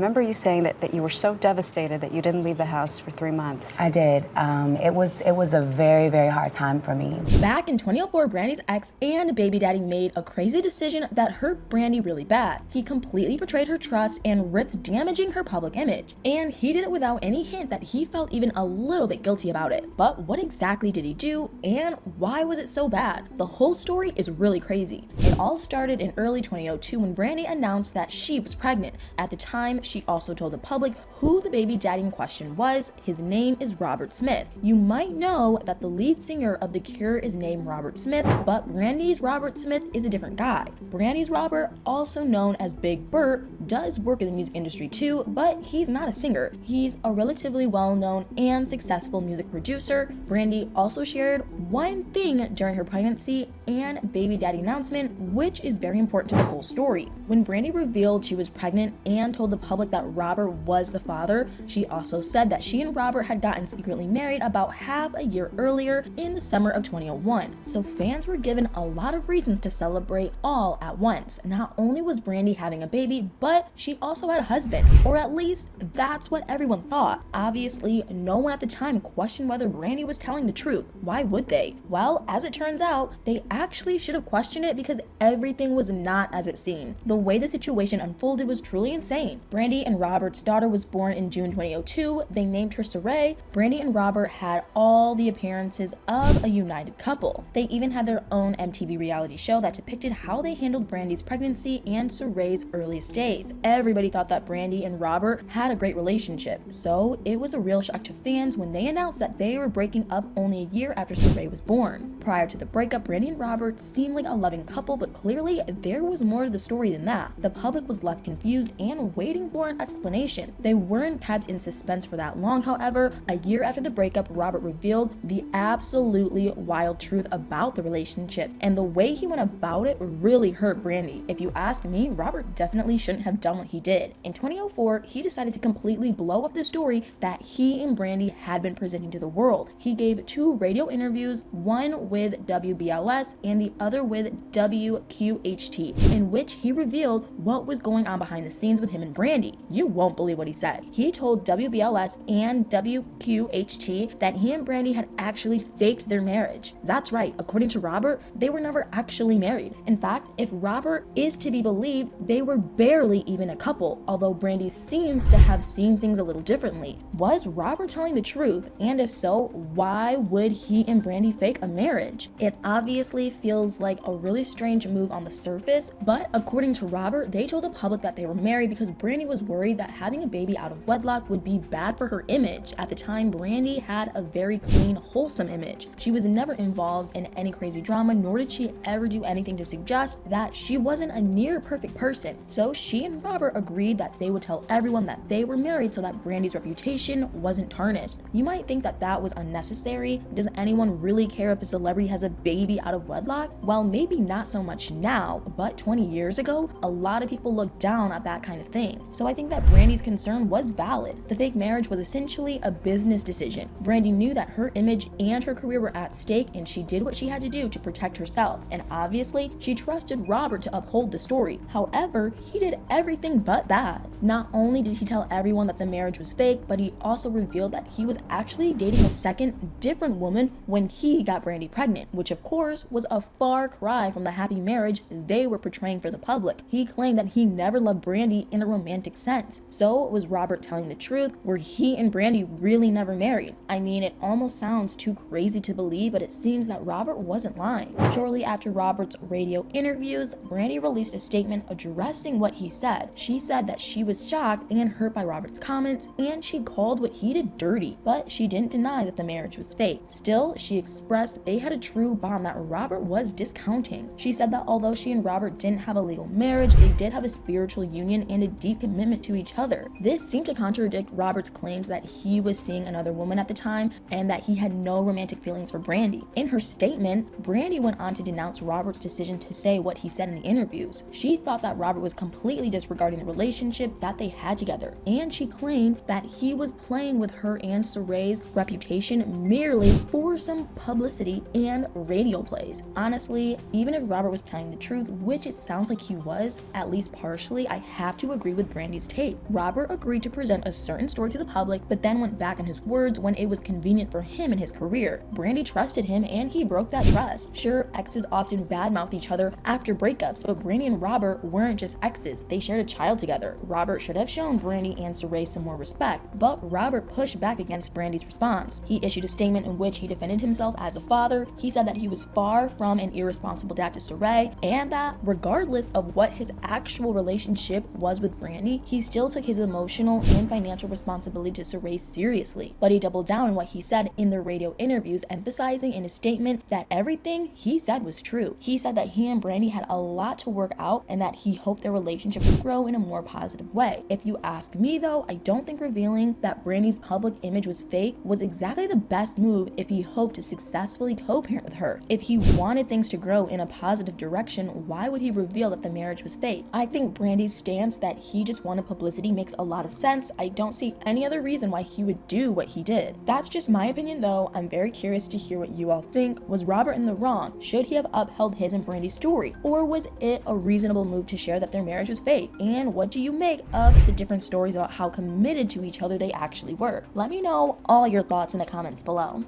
remember you saying that you were so devastated that you didn't leave the house for 3 months. I did. It was a very, very hard time for me. Back in 2004, Brandy's ex and baby daddy made a crazy decision that hurt Brandy really bad. He completely betrayed her trust and risked damaging her public image. And he did it without any hint that he felt even a little bit guilty about it. But what exactly did he do, and why was it so bad? The whole story is really crazy. It all started in early 2002 when Brandy announced that she was pregnant. At the time, she also told the public who the baby daddy in question was. His name is Robert Smith. You might know that the lead singer of The Cure is named Robert Smith, but Brandy's Robert Smith is a different guy. Brandy's Robert, also known as Big Bert, does work in the music industry too, but he's not a singer. He's a relatively well-known and successful music producer. Brandy also shared one thing during her pregnancy and baby daddy announcement, which is very important to the whole story. When Brandy revealed she was pregnant and told the public that Robert was the father, she also said that she and Robert had gotten secretly married about half a year earlier in the summer of 2001. So fans were given a lot of reasons to celebrate all at once. Not only was Brandy having a baby, but she also had a husband, or at least that's what everyone thought. Obviously, no one at the time questioned whether Brandy was telling the truth. Why would they? Well, as it turns out, they actually should have questioned it because everything was not as it seemed. The way the situation unfolded was truly insane. Brandy and Robert's daughter was born in June 2002. They named her Saray. Brandy and Robert had all the appearances of a united couple. They even had their own MTV reality show that depicted how they handled Brandy's pregnancy and Saray's earliest days. Everybody thought that Brandy and Robert had a great relationship, so it was a real shock to fans when they announced that they were breaking up only a year after Saray was born. Prior to the breakup, Brandy and Robert seemed like a loving couple, but clearly there was more to the story than that. The public was left confused and waiting for an explanation. They weren't kept in suspense for that long, however. A year after the breakup, Robert revealed the absolutely wild truth about the relationship, and the way he went about it really hurt Brandy. If you ask me, Robert definitely shouldn't have done what he did. In 2004, he decided to completely blow up the story that he and Brandy had been presenting to the world. He gave 2 radio interviews, one with WBLS and the other with WQHT, in which he revealed what was going on behind the scenes with him and Brandy. You won't believe what he said. He told WBLS and WQHT that he and Brandy had actually faked their marriage. That's right, according to Robert, they were never actually married. In fact, if Robert is to be believed, they were barely even a couple, although Brandy seems to have seen things a little differently. Was Robert telling the truth? And if so, why would he and Brandy fake a marriage? It obviously feels like a really strange move on the surface, but according to Robert, they told the public that they were married because Brandy was worried that having a baby out of wedlock would be bad for her image. At the time, Brandy had a very clean, wholesome image. She was never involved in any crazy drama, nor did she ever do anything to suggest that she wasn't a near perfect person. So she and Robert agreed that they would tell everyone that they were married so that Brandy's reputation wasn't tarnished. You might think that that was unnecessary. Does anyone really care if a celebrity has a baby out of wedlock? Well, maybe not so much now, but 20 years ago, a lot of people looked down at that kind of thing. So I think that Brandy's concern was valid. The fake marriage was essentially a business decision. Brandy knew that her image and her career were at stake, and she did what she had to do to protect herself. And obviously, she trusted Robert to uphold the story. However, he did everything but that. Not only did he tell everyone that the marriage was fake, but he also revealed that he was actually dating a second, different woman when he got Brandy pregnant, which of course was a far cry from the happy marriage they were portraying for the public. He claimed that he never loved Brandy in a romantic sense. So was Robert telling the truth? Were he and Brandy really never married? I mean, it almost sounds too crazy to believe, but it seems that Robert wasn't lying. Shortly after Robert's radio interviews, Brandy released a statement addressing what he said. She said that she was shocked and hurt by Robert's comments, and she called what he did dirty, but she didn't deny that the marriage was fake. Still, she expressed they had a true bond that Robert was discounting. She said that although she and Robert didn't have a legal marriage, they did have a spiritual union and a deep commitment to each other. This seemed to contradict Robert's claims that he was seeing another woman at the time and that he had no romantic feelings for Brandy. In her statement, Brandy went on to denounce Robert's decision to say what he said in the interviews. She thought that Robert was completely disrespectful business regarding the relationship that they had together, and she claimed that he was playing with her and Saray's reputation merely for some publicity and radio plays. Honestly, even if Robert was telling the truth, which it sounds like he was, at least partially, I have to agree with Brandy's take. Robert agreed to present a certain story to the public, but then went back on his words when it was convenient for him in his career. Brandy trusted him and he broke that trust. Sure, exes often badmouth each other after breakups, but Brandy and Robert weren't just exes, they shared a child together. Robert should have shown Brandy and Saray some more respect, but Robert pushed back against Brandy's response. He issued a statement in which he defended himself as a father. He said that he was far from an irresponsible dad to Saray, and that regardless of what his actual relationship was with Brandy, he still took his emotional and financial responsibility to Saray seriously. But he doubled down on what he said in the radio interviews, emphasizing in his statement that everything he said was true. He said that he and Brandy had a lot to work out and that he hoped their relationship would grow in a more positive way. If you ask me though, I don't think revealing that Brandy's public image was fake was exactly the best move if he hoped to successfully co-parent with her. If he wanted things to grow in a positive direction, why would he reveal that the marriage was fake? I think Brandy's stance that he just wanted publicity makes a lot of sense. I don't see any other reason why he would do what he did. That's just my opinion though. I'm very curious to hear what you all think. Was Robert in the wrong? Should he have upheld his and Brandy's story? Or was it a reasonable move to share that their marriage was fake? And what do you make of the different stories about how committed to each other they actually were? Let me know all your thoughts in the comments below.